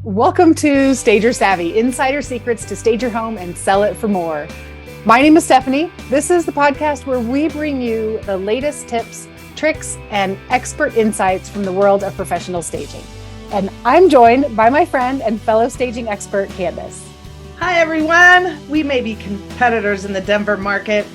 Welcome to Stager Savvy, insider secrets to stage your home and sell it for more. My name is Stephanie. This is the podcast where we bring you the latest tips, tricks, and expert insights from the world of professional staging. And I'm joined by my friend and fellow staging expert, Kandice. Hi, everyone. We may be competitors in the Denver market,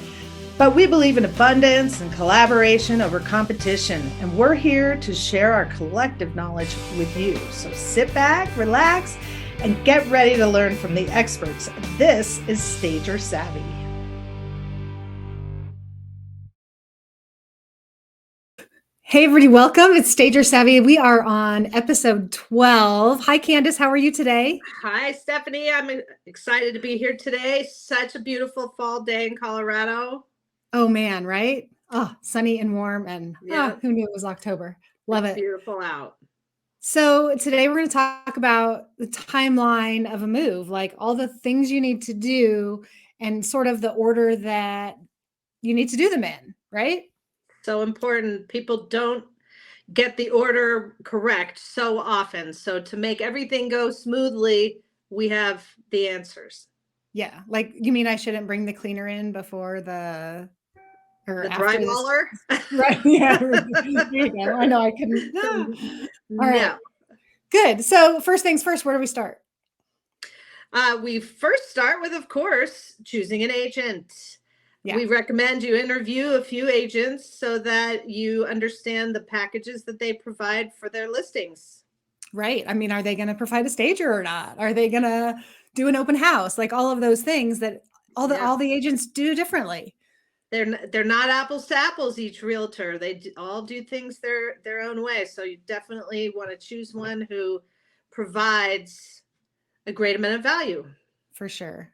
but we believe in abundance and collaboration over competition, and we're here to share our collective knowledge with you. So sit back, relax, and get ready to learn from the experts. This is Stager Savvy. Hey, everybody, welcome. It's Stager Savvy. We are on episode 12. Hi, Kandice. How are you today? Hi, Stephanie. I'm excited to be here today. Such a beautiful fall day in Colorado. Oh, man, right? Oh, sunny and warm. And who knew it was October? Love it. Beautiful out. So today we're going to talk about the timeline of a move, like all the things you need to do and sort of the order that you need to do them in, right? So important. People don't get the order correct so often. So to make everything go smoothly, we have the answers. Yeah. Like, you mean I shouldn't bring the cleaner in before the dryballer? Right. Yeah. I know I couldn't. All right. No. Good. So first things first, where do we start? We first start with, of course, choosing an agent. Yeah. We recommend you interview a few agents so that you understand the packages that they provide for their listings. Right. I mean, are they going to provide a stager or not? Are they going to do an open house? Like all of those things that all the agents do differently. They're not apples to apples, each realtor. They all do things their own way. So you definitely want to choose one who provides a great amount of value. For sure.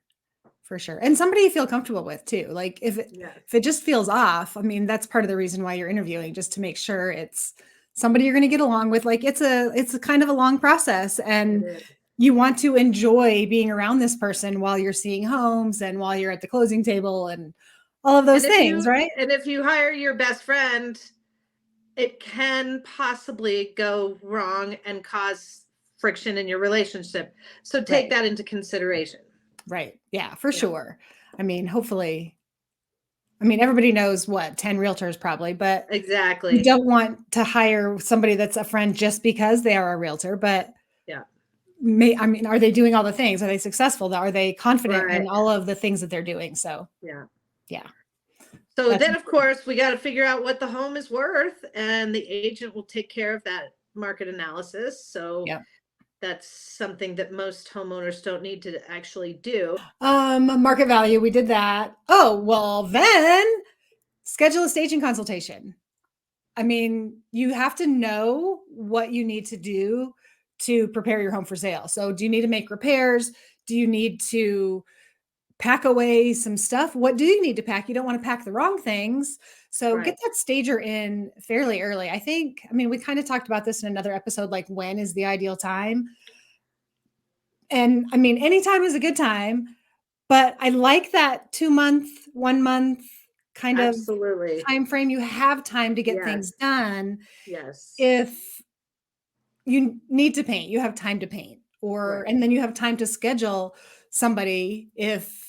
And somebody you feel comfortable with too. Like if it just feels off, I mean, that's part of the reason why you're interviewing, just to make sure it's somebody you're going to get along with. Like it's a kind of a long process, and you want to enjoy being around this person while you're seeing homes and while you're at the closing table and all of those things, right? And if you hire your best friend, it can possibly go wrong and cause friction in your relationship. So take that into consideration. Right. Yeah, for sure. I mean, hopefully, everybody knows 10 realtors probably, but exactly. You don't want to hire somebody that's a friend just because they are a realtor, but are they doing all the things? Are they successful? Are they confident in all of the things that they're doing? So, yeah. So then, of course, we got to figure out what the home is worth, and the agent will take care of that market analysis. So that's something that most homeowners don't need to actually do. Market value, we did that. Oh, well, then schedule a staging consultation. I mean, you have to know what you need to do to prepare your home for sale. So do you need to make repairs? Do you need to pack away some stuff? What do you need to pack? You don't want to pack the wrong things. So get that stager in fairly early. We kind of talked about this in another episode, like when is the ideal time? And any time is a good time, but I like that 2 month, 1 month kind of time frame. You have time to get things done. Yes. If you need to paint, you have time to paint, and then you have time to schedule somebody if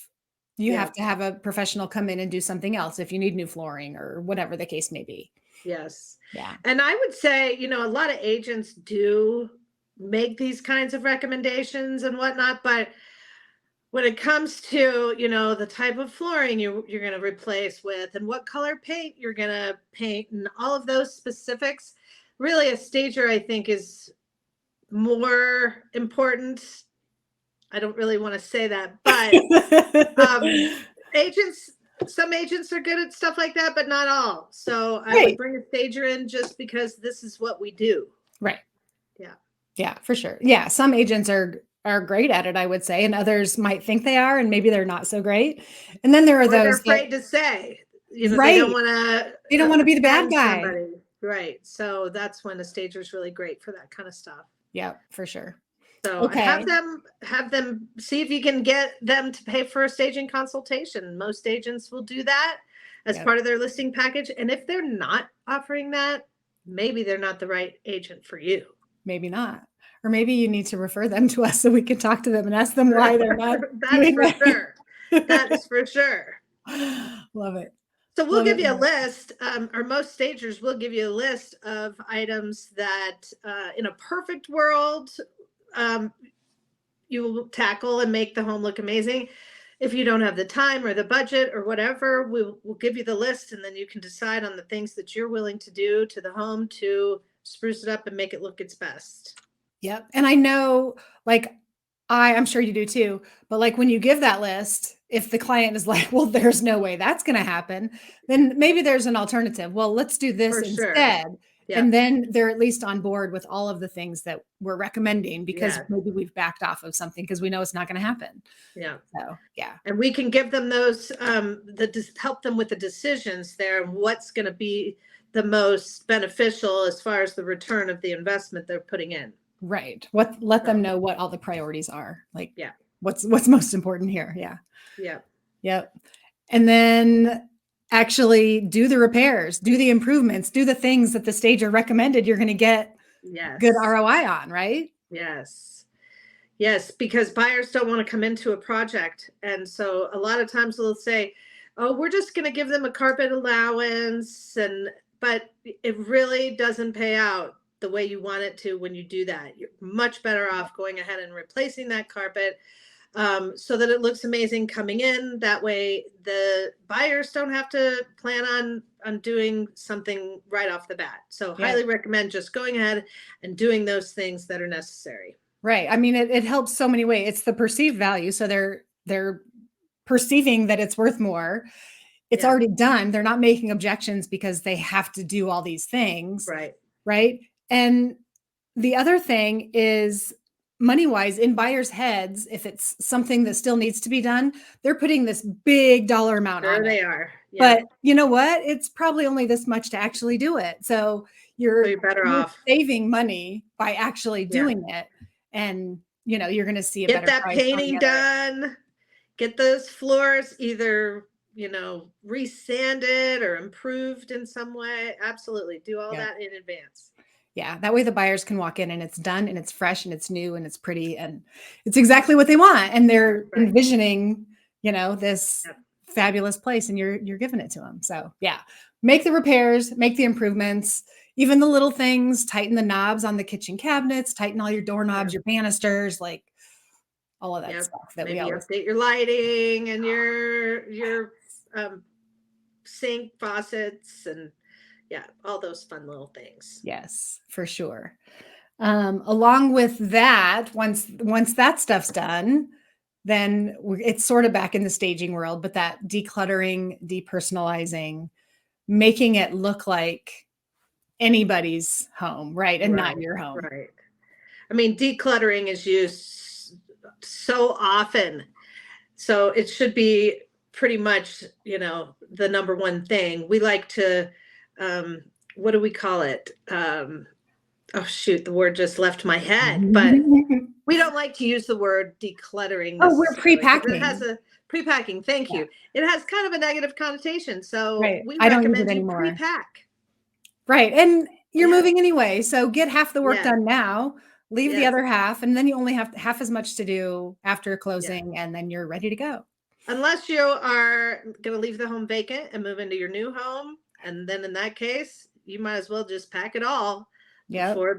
you have to have a professional come in and do something else, if you need new flooring or whatever the case may be. Yes. Yeah. And I would say, a lot of agents do make these kinds of recommendations and whatnot, but when it comes to, the type of flooring you're going to replace with and what color paint you're going to paint and all of those specifics, really a stager, I think, is more important. I don't really want to say that, but some agents are good at stuff like that, but not all. So I would bring a stager in just because this is what we do. Right. Yeah. Yeah, for sure. Yeah. Some agents are great at it, I would say, and others might think they are, and maybe they're not so great. And then there are those they're afraid to say, they don't want to be the bad guy. Somebody. Right. So that's when a stager is really great for that kind of stuff. Yeah, for sure. So have them see if you can get them to pay for a staging consultation. Most agents will do that as part of their listing package. And if they're not offering that, maybe they're not the right agent for you. Maybe not. Or maybe you need to refer them to us so we can talk to them and ask them why they're not That's doing for it. sure. That is for sure. Love it. So we'll Love give it. you a list, or most stagers will give you a list of items that in a perfect world, you will tackle and make the home look amazing. If you don't have the time or the budget or whatever, we'll give you the list, and then you can decide on the things that you're willing to do to the home to spruce it up and make it look its best. Yep. And I know, like, I'm sure you do too, but like when you give that list, if the client is like, well, there's no way that's going to happen, then maybe there's an alternative. Well, let's do this For sure. instead. Yeah. And then they're at least on board with all of the things that we're recommending because Yeah. maybe we've backed off of something because we know it's not going to happen. Yeah. So, yeah. And we can give them those, help them with the decisions there and what's going to be the most beneficial as far as the return of the investment they're putting in. Right. Let them know what all the priorities are. Like, yeah, what's most important here. Yeah. Yeah. Yep. And then actually do the repairs, do the improvements, do the things that the stager recommended you're going to get Yes. good ROI on, right? Yes. Yes, because buyers don't want to come into a project. And so a lot of times they'll say, oh, we're just going to give them a carpet allowance. But it really doesn't pay out the way you want it to when you do that. You're much better off going ahead and replacing that carpet so that it looks amazing coming in. That way the buyers don't have to plan on doing something right off the bat. So highly recommend just going ahead and doing those things that are necessary. Right. I mean, it helps so many ways. It's the perceived value. So they're perceiving that it's worth more. It's already done. They're not making objections because they have to do all these things. Right. Right. And the other thing is money-wise in buyers' heads, if it's something that still needs to be done, they're putting this big dollar amount on it. There they are. Yeah. But you know what? It's probably only this much to actually do it. So you're better off saving money by actually doing it. And you're going to see a get better that price on the painting other done, get those floors either resanded or improved in some way. Absolutely. Do all that in advance. Yeah. That way the buyers can walk in and it's done and it's fresh and it's new and it's pretty and it's exactly what they want. And they're envisioning, this fabulous place and you're giving it to them. So yeah, make the repairs, make the improvements, even the little things, tighten the knobs on the kitchen cabinets, tighten all your doorknobs, your banisters, like all of that stuff that maybe we always update your lighting and your sink faucets and all those fun little things. Yes, for sure. Along with that, once that stuff's done, then it's sort of back in the staging world, but that decluttering, depersonalizing, making it look like anybody's home, right? And not your home. Right. I mean, decluttering is used so often. So it should be pretty much, the number one thing. We like to, what do we call it? Oh shoot, the word just left my head, but we don't like to use the word decluttering. Oh, we're prepacking. It has a prepacking. Thank you. It has kind of a negative connotation. So we I don't use recommend it you anymore. pre-pack. Right. And you're moving anyway. So get half the work done now, leave the Yes. other half, and then you only have half as much to do after closing, and then you're ready to go. Unless you are going to leave the home vacant and move into your new home. And then in that case, you might as well just pack it all before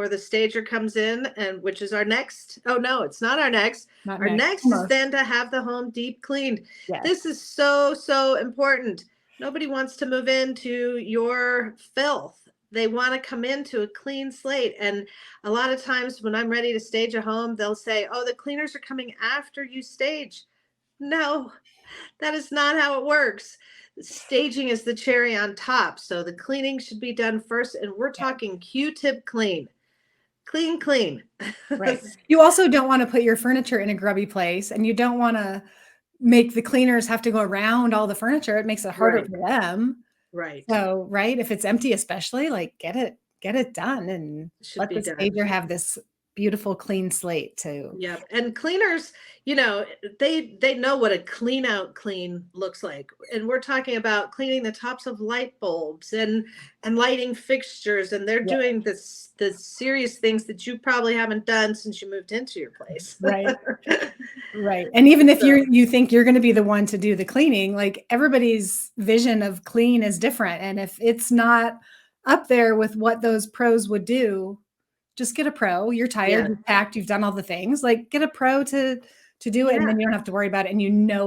the stager comes in, and which is our next. Oh no, it's not our next. Our next is then to have the home deep cleaned. Yes. This is so important. Nobody wants to move into your filth. They want to come into a clean slate. And a lot of times when I'm ready to stage a home, they'll say, oh, the cleaners are coming after you stage. No, that is not how it works. Staging is the cherry on top. So the cleaning should be done first. And we're talking Q-tip clean. Clean. Right. You also don't want to put your furniture in a grubby place, and you don't want to make the cleaners have to go around all the furniture. It makes it harder for them. Right. So, if it's empty, especially, like get it done and let the stager have this beautiful, clean slate too. Yep. And cleaners, they know what a clean out clean looks like. And we're talking about cleaning the tops of light bulbs and lighting fixtures. And they're Yeah. doing the serious things that you probably haven't done since you moved into your place. Right. Right. And even if So- you think you're going to be the one to do the cleaning, like everybody's vision of clean is different. And if it's not up there with what those pros would do, just get a pro. You're tired, Yeah. you've packed, you've done all the things, like get a pro to do it. And Yeah. then you don't have to worry about it. And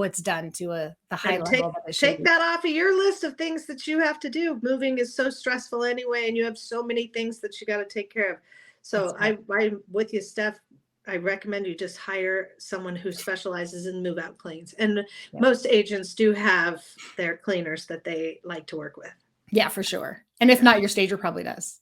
it's done to the high And level. that it should take be. that off of your list of things that you have to do. Moving is so stressful anyway, and you have so many things that you got to take care of. So That's right. I'm with you, Steph. I recommend you just hire someone who specializes in move out cleans. And Yeah. most agents do have their cleaners that they like to work with. Yeah, for sure. And if not, your stager probably does.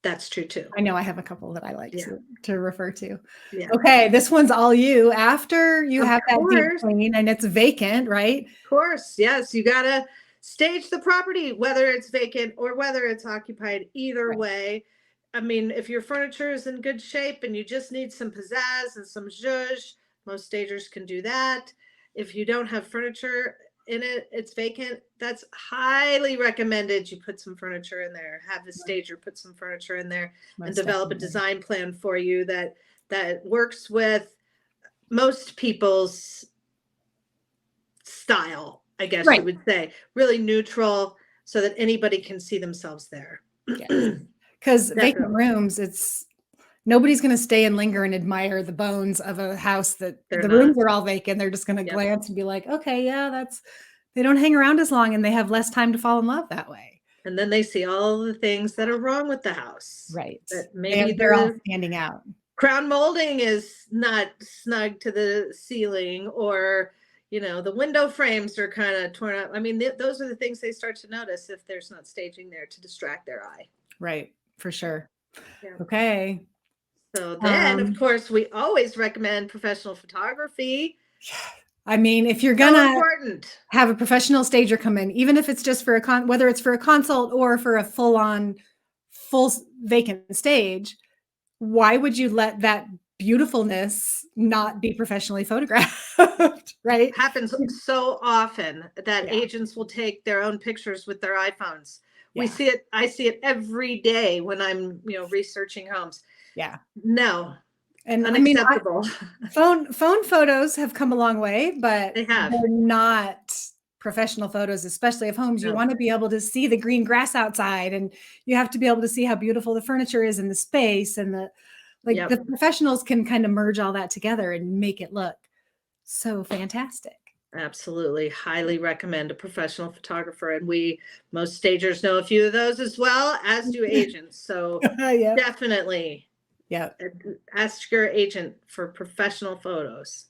That's true too. I know I have a couple that I like Yeah. to refer to. Yeah. Okay, this one's all you. After you Of have that deep course. clean and it's vacant, right? Of course, yes. You got to stage the property, whether it's vacant or whether it's occupied, either Right. way. I mean, if your furniture is in good shape and you just need some pizzazz and some zhuzh, most stagers can do that. If you don't have furniture in it, it's vacant, that's highly recommended you put some furniture in there. Have the stager put some furniture in there and Most develop a definitely. design plan for you that works with most people's style, I guess Right. you would say. Really neutral so that anybody can see themselves there. Because vacant Definitely. rooms, nobody's going to stay and linger and admire the bones of a house that They're the not. rooms are all vacant. They're just going to Yep. glance and be like, okay, yeah, they don't hang around as long and they have less time to fall in love that way. And then they see all the things that are wrong with the house. Right. That maybe They're all the standing out. crown molding is not snug to the ceiling, or the window frames are kind of torn up. I mean, those are the things they start to notice if there's not staging there to distract their eye. Right. For sure. Yeah. Okay. So then, Um, of course, we always recommend professional photography. I mean, if you're So going to important. have a professional stager come in, even if it's just for whether it's for a consult or for a full vacant stage, why would you let that beautifulness not be professionally photographed? Right? Happens so often that Yeah. agents will take their own pictures with their iPhones. We Yeah. see it. I see it every day when I'm, researching homes. Yeah. No, And I mean, unacceptable. phone photos have come a long way, but They have. they're not professional photos, especially of homes. You No. want to be able to see the green grass outside, and you have to be able to see how beautiful the furniture is in the space, and Yep. the professionals can kind of merge all that together and make it look so fantastic. Absolutely. Highly recommend a professional photographer. And most stagers know a few of those as well, as do agents. So Yeah. definitely Yeah. ask your agent for professional photos.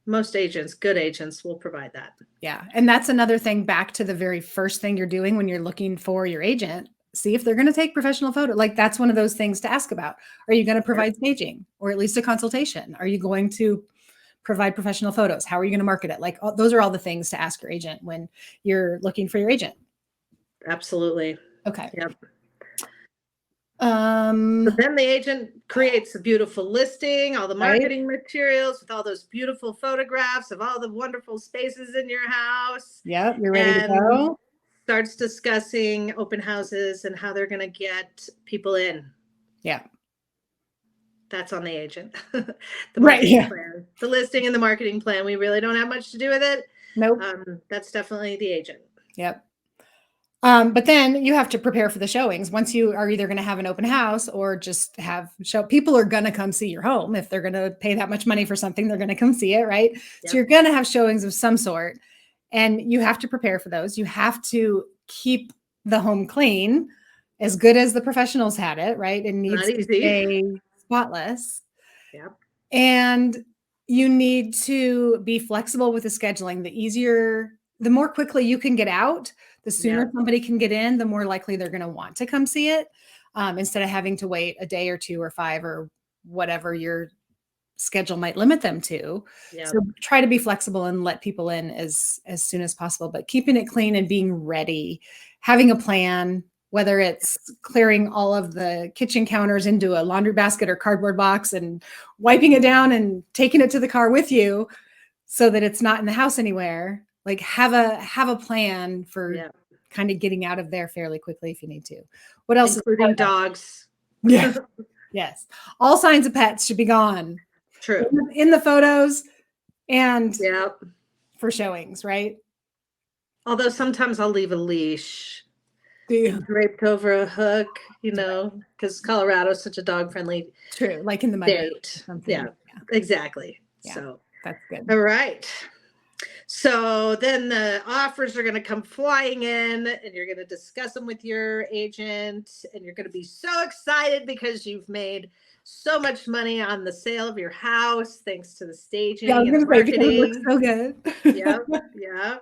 Most agents, good agents, will provide that. Yeah. And that's another thing, back to the very first thing you're doing when you're looking for your agent. See if they're going to take professional photo. Like, that's one of those things to ask about. Are you going to provide staging or at least a consultation? Are you going to provide professional photos? How are you going to market it? Like, those are all the things to ask your agent when you're looking for your agent. Absolutely. Okay. Yep. Um, But then the agent creates a beautiful listing, all the Right. marketing materials with all those beautiful photographs of all the wonderful spaces in your house. yeah, you're ready to And go. starts discussing open houses and how they're going to get people in. Yeah. That's on the agent. The Right, marketing yeah. plan, the listing and the marketing plan. We really don't have much to do with it. Nope. That's definitely the agent. Yep. But then you have to prepare for the showings. Once you are either going to have an open house or just people are going to come see your home. If they're going to pay that much money for something, they're going to come see it, right? Yep. So you're going to have showings of some sort, and you have to prepare for those. You have to keep the home clean, as good as the professionals had it, right? It needs Not to easy. stay spotless. Yep. And you need to be flexible with the scheduling. The more quickly you can get out, the sooner Yeah. somebody can get in, the more likely they're going to want to come see it, instead of having to wait a day or 2 or 5 or whatever your schedule might limit them to. Yep. So try to be flexible and let people in as soon as possible, but keeping it clean and being ready, having a plan whether it's clearing all of the kitchen counters into a laundry basket or cardboard box and wiping it down and taking it to the car with you so that it's not in the house anywhere. Like have a plan for kind of getting out of there fairly quickly if you need to. What else? Including dogs. Yeah. Yes. All signs of pets should be gone. True. In the photos and Yep. for showings, right? Although sometimes I'll leave a leash Yeah. draped over a hook, you know, because Colorado's such a dog-friendly True. Like in the mud. state. Yeah, exactly. Yeah. So That's good. all right. So then the offers are going to come flying in and you're going to discuss them with your agent and you're going to be so excited because you've made so much money on the sale of your house thanks to the staging and marketing. It looks so good. Yeah.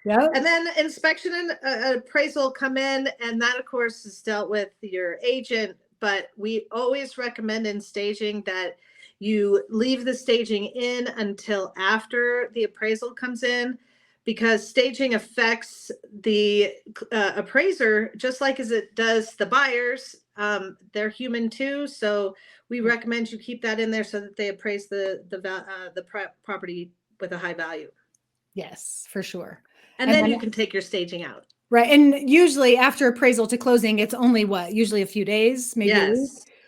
Yeah. And then inspection and appraisal come in, and that of course is dealt with your agent, but we always recommend in staging that you leave the staging in until after the appraisal comes in, because staging affects the appraiser just like as it does the buyers. They're human too, so we recommend you keep that in there so that they appraise the property with a high value. Yes, for sure. And then you can take your staging out. Right. And usually after appraisal to closing, it's only usually a few days, maybe.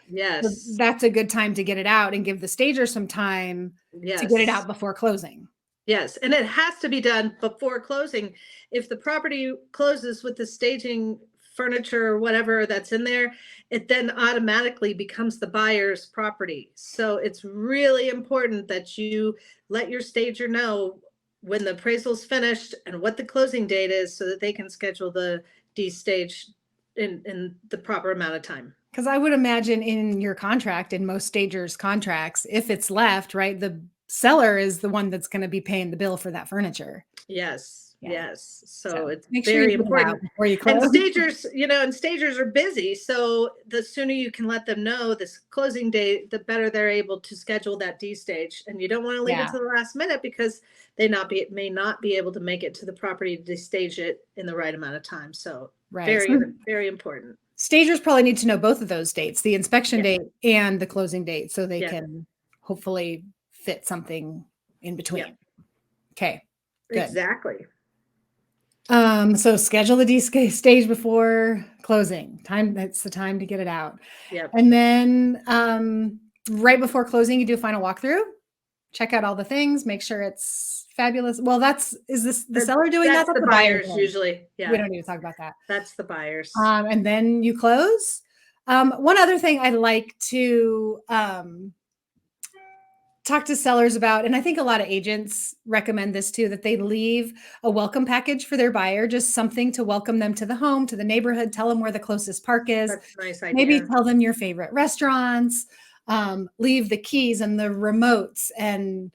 Yes. So that's a good time to get it out and give the stager some time to get it out before closing. Yes. And it has to be done before closing. If the property closes with the staging furniture or whatever that's in there, it then automatically becomes the buyer's property. So it's really important that you let your stager know when the appraisal's finished and what the closing date is so that they can schedule the D-stage in the proper amount of time. Because I would imagine in your contract, in most stagers' contracts, if it's left, right, the seller is the one that's going to be paying the bill for that furniture. Yes. Yeah. Yes. So it's very important. Before you close. And stagers are busy. So the sooner you can let them know this closing date, the better they're able to schedule that D stage. And you don't want to leave it to the last minute because they may not be able to make it to the property to stage it in the right amount of time. So very important. Stagers probably need to know both of those dates, the inspection date and the closing date, so they can hopefully fit something in between. Okay. Good. Exactly. So schedule the D stage before closing. That's the time to get it out. Yep. And then right before closing, you do a final walkthrough, check out all the things, make sure it's fabulous. Well, is this the seller doing that? That's the buyers usually. Yeah. We don't need to talk about that. That's the buyers. And then you close. One other thing I'd like to talk to sellers about, and I think a lot of agents recommend this too, that they leave a welcome package for their buyer, just something to welcome them to the home, to the neighborhood, tell them where the closest park is. That's a nice idea. Maybe tell them your favorite restaurants, leave the keys and the remotes and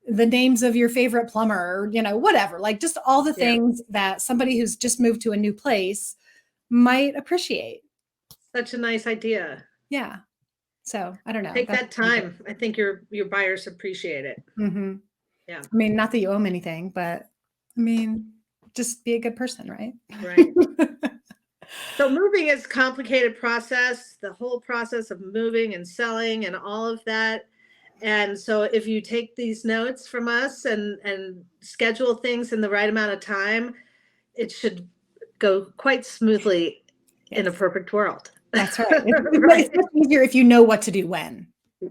the names of your favorite plumber, or, whatever, like just all the things that somebody who's just moved to a new place might appreciate. Such a nice idea. Yeah. So I don't know. Take that time. I think your buyers appreciate it. Mm-hmm. Yeah. I mean, not that you owe them anything, but I mean, just be a good person, right? Right. So moving is a complicated process, the whole process of moving and selling and all of that. And so if you take these notes from us and schedule things in the right amount of time, it should go quite smoothly in a perfect world. That's right. It's much easier if you know what to do when.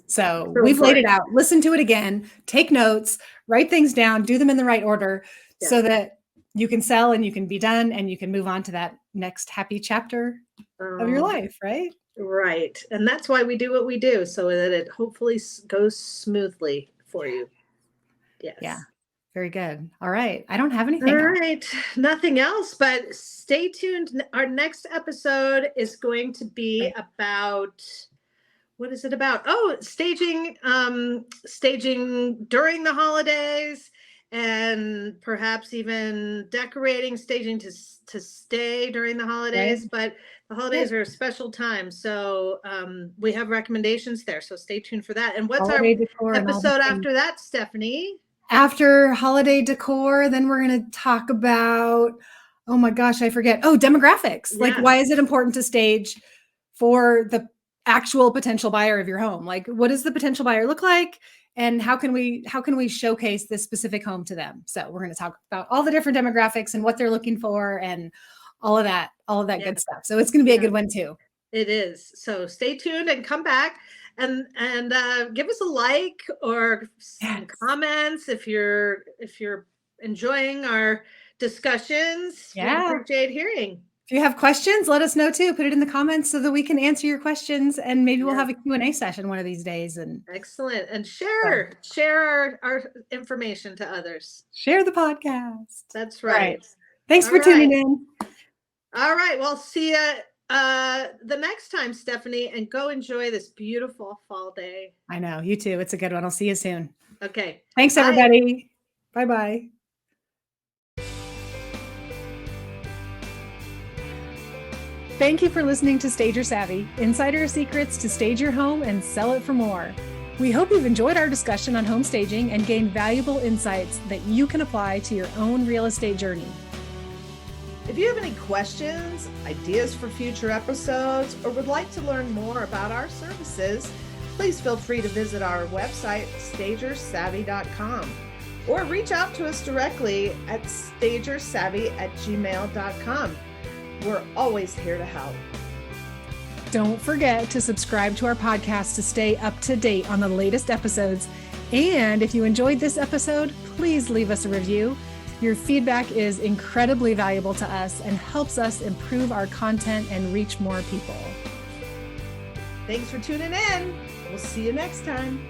So we've laid it out. Listen to it again, take notes, write things down, do them in the right order so that you can sell and you can be done and you can move on to that next happy chapter of your life, right? Right. And that's why we do what we do, so that it hopefully goes smoothly for you. Yes. Yeah. Very good. All right. I don't have anything. All right. Nothing else, but stay tuned. Our next episode is going to be about, what is it about? Oh, staging during the holidays and perhaps even decorating, staging to stay during the holidays. Right. But the holidays are a special time. So we have recommendations there. So stay tuned for that. And what's holiday our episode after that, Stephanie? After holiday decor, then we're going to talk about, Oh my gosh, I forget. Oh, demographics. Like, Yeah. why is it important to stage for the actual potential buyer of your home? Like, what does the potential buyer look like? And how can we showcase this specific home to them? So we're going to talk about all the different demographics and what they're looking for and all of that Yeah. good stuff. So it's going to be a Yeah. good one too. It is. So stay tuned and come back and give us a like or some Yes. comments if you're enjoying our discussions. We'd Yeah. appreciate hearing. If you have questions, let us know too. Put it in the comments so that we can answer your questions, and maybe we'll Yeah. have a Q&A session one of these days. And Excellent. And share our information to others. share the podcast. That's All right. Thanks All for tuning right. in. All right. Well, see you the next time, Stephanie, and go enjoy this beautiful fall day. I know. You too. It's a good one. I'll see you soon. Okay. Thanks, Bye. everybody. Bye-bye. Thank you for listening to Stager Savvy, insider secrets to stage your home and sell it for more. We hope you've enjoyed our discussion on home staging and gained valuable insights that you can apply to your own real estate journey. If you have any questions, ideas for future episodes, or would like to learn more about our services, please feel free to visit our website, stagersavvy.com, or reach out to us directly at stagersavvy@gmail.com. We're always here to help. Don't forget to subscribe to our podcast to stay up to date on the latest episodes. And if you enjoyed this episode, please leave us a review. Your feedback is incredibly valuable to us and helps us improve our content and reach more people. Thanks for tuning in. We'll see you next time.